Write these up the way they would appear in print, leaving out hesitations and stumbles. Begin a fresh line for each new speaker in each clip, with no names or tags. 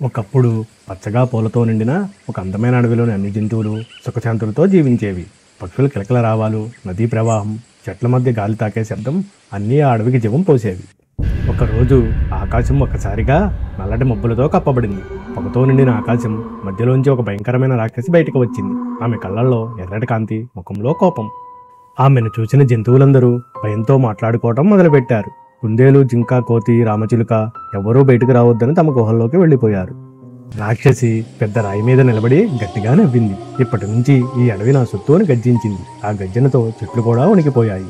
ఒకప్పుడు పచ్చగా పూలతో నిండిన ఒక అందమైన అడవిలోని అన్ని జంతువులు సుఖశాంతులతో జీవించేవి. పక్షుల కిలకిల రావాలు, నదీ ప్రవాహం, చెట్ల మధ్య గాలి తాకే శబ్దం అన్నీ ఆ అడవికి జీవం పోసేవి. ఒకరోజు ఆకాశం ఒక్కసారిగా నల్లటి మబ్బులతో కప్పబడింది. పొగతో నిండిన ఆకాశం మధ్యలోంచి ఒక భయంకరమైన రాక్షసి బయటకు వచ్చింది. ఆమె కళ్ళల్లో ఎర్రటి కాంతి, ముఖంలో కోపం. ఆమెను చూసిన జంతువులందరూ భయంతో మాట్లాడుకోవటం మొదలుపెట్టారు. కుందేలు, జింక, కోతి, రామచిలుక ఎవరూ బయటకు రావద్దని తమ గుహల్లోకి వెళ్ళిపోయారు. రాక్షసి పెద్ద రాయి మీద నిలబడి గట్టిగా నవ్వింది. ఇప్పటి నుంచి ఈ అడవి నా సొత్తు అని గర్జించింది. ఆ గర్జనతో చెట్లు కూడా వణికిపోయాయి.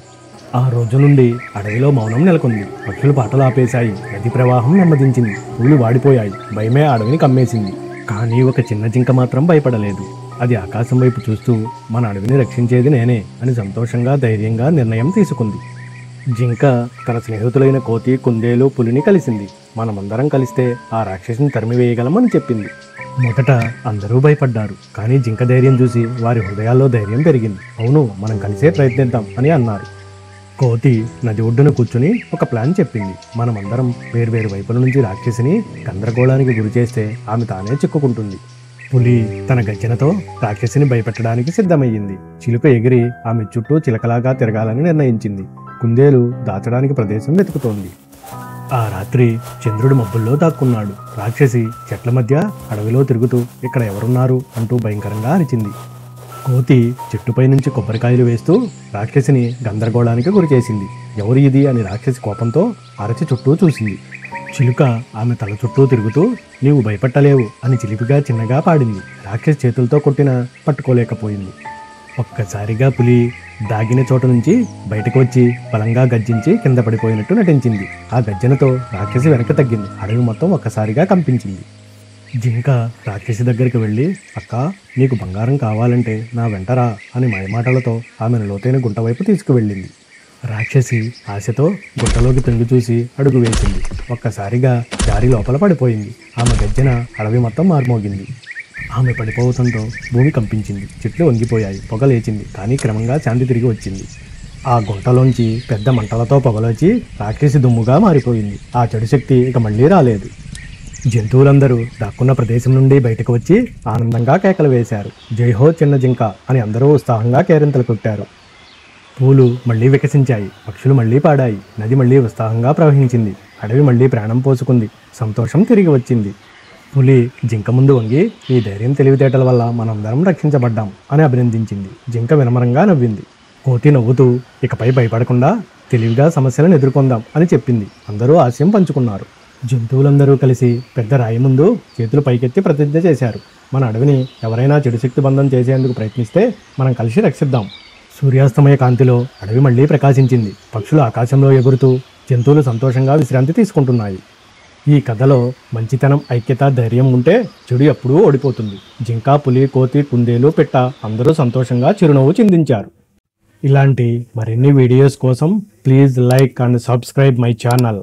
ఆ రోజు నుండి అడవిలో మౌనం నెలకొంది. పక్షులు పాటలు ఆపేశాయి. నది ప్రవాహం నెమ్మదించింది. పూలు వాడిపోయాయి. భయమే ఆ అడవిని కమ్మేసింది. కానీ ఒక చిన్న జింక మాత్రం భయపడలేదు. అది ఆకాశం వైపు చూస్తూ మన అడవిని రక్షించేది నేనే అని సంతోషంగా, ధైర్యంగా నిర్ణయం తీసుకుంది. జింక తన స్నేహితులైన కోతి, కుందేలు, పులిని కలిసింది. మనమందరం కలిస్తే ఆ రాక్షసిని తరిమివేయగలమని చెప్పింది. మొదట అందరూ భయపడ్డారు. కానీ జింక ధైర్యం చూసి వారి హృదయాల్లో ధైర్యం పెరిగింది. అవును, మనం కలిసే ప్రయత్నిద్దాం అని అన్నారు. కోతి నది ఒడ్డున కూర్చుని ఒక ప్లాన్ చెప్పింది. మనమందరం వేర్వేరు వైపుల నుంచి రాక్షసిని గందరగోళానికి గురి చేస్తే ఆమె తానే చిక్కుకుంటుంది. పులి తన గర్జనతో రాక్షసిని భయపెట్టడానికి సిద్ధమయ్యింది. చిలుక ఎగిరి ఆమె చుట్టూ చిలకలాగా తిరగాలని నిర్ణయించింది. కుందేలు దాచడానికి ప్రదేశం వెతుకుతోంది. ఆ రాత్రి చంద్రుడు మబ్బుల్లో దాక్కున్నాడు. రాక్షసి చెట్ల మధ్య అడవిలో తిరుగుతూ ఇక్కడ ఎవరున్నారు అంటూ భయంకరంగా అరిచింది. కోతి చెట్టుపై నుంచి కొబ్బరికాయలు వేస్తూ రాక్షసిని గందరగోళానికి గురిచేసింది. ఎవరు ఇది అని రాక్షసి కోపంతో అరచి చుట్టూ చూసింది. చిలుక ఆమె తల చుట్టూ తిరుగుతూ నీవు భయపట్టలేవు అని చిలిపిగా చిన్నగా పాడింది. రాక్షసి చేతులతో కొట్టినా పట్టుకోలేకపోయింది. ఒక్కసారిగా పులి దాగిన చోట నుంచి బయటకు వచ్చి బలంగా గర్జించి కింద పడిపోయినట్టు నటించింది. ఆ గర్జనతో రాక్షసి వెనక్కి తగ్గింది. అడవి మొత్తం ఒక్కసారిగా కంపించింది. జింక రాక్షసి దగ్గరికి వెళ్ళి, అక్క, నీకు బంగారం కావాలంటే నా వెంటరా అని మాయమాటలతో ఆమెను లోతైన గుంట వైపు తీసుకువెళ్ళింది. రాక్షసి ఆశతో గుట్టలోకి తొంగి చూసి అడుగు వేసింది. ఒక్కసారిగా దారి లోపల పడిపోయింది. ఆమె గర్జన అడవి మొత్తం మార్మోగింది. ఆమె పడిపోవడంతో భూమి కంపించింది. చెట్లు వంగిపోయాయి. పొగ లేచింది. కానీ క్రమంగా శాంతి తిరిగి వచ్చింది. ఆ గుంటలోంచి పెద్ద మంటలతో పొగలోచి రాక్షసి దుమ్ముగా మారిపోయింది. ఆ చెడు శక్తి ఇక మళ్ళీ రాలేదు. జంతువులందరూ దాక్కున్న ప్రదేశం నుండి బయటకు వచ్చి ఆనందంగా కేకలు వేశారు. జైహో చిన్న జింక అని అందరూ ఉత్సాహంగా కేరింతలు కొట్టారు. పూలు మళ్లీ వికసించాయి. పక్షులు మళ్లీ పాడాయి. నది మళ్లీ ఉత్సాహంగా ప్రవహించింది. అడవి మళ్లీ ప్రాణం పోసుకుంది. సంతోషం తిరిగి వచ్చింది. పులి జింక ముందు వంగి, ఈ ధైర్యం, తెలివితేటల వల్ల మనందరం రక్షించబడ్డాం అని అభినందించింది. జింక వినమ్రంగా నవ్వింది. కోతి నవ్వుతూ ఇకపై భయపడకుండా తెలివిగా సమస్యలను ఎదుర్కొందాం అని చెప్పింది. అందరూ ఆశయం పంచుకున్నారు. జంతువులందరూ కలిసి పెద్ద రాయి ముందు చేతులు పైకెత్తి ప్రతిజ్ఞ చేశారు. మన అడవిని ఎవరైనా చెడు శక్తి బంధం చేసేందుకు ప్రయత్నిస్తే మనం కలిసి రక్షిద్దాం. సూర్యాస్తమయ కాంతిలో అడవి మళ్లీ ప్రకాశించింది. పక్షులు ఆకాశంలో ఎగురుతూ, జంతువులు సంతోషంగా విశ్రాంతి తీసుకుంటున్నాయి. ఈ కథలో మంచితనం, ఐక్యత, ధైర్యం ఉంటే చెడు ఎప్పుడూ ఓడిపోతుంది. జింక, పులి, కోతి, కుందేలు, పిట్ట అందరూ సంతోషంగా చిరునవ్వు చిందించారు. ఇలాంటి మరిన్ని వీడియోస్ కోసం please like and subscribe my channel.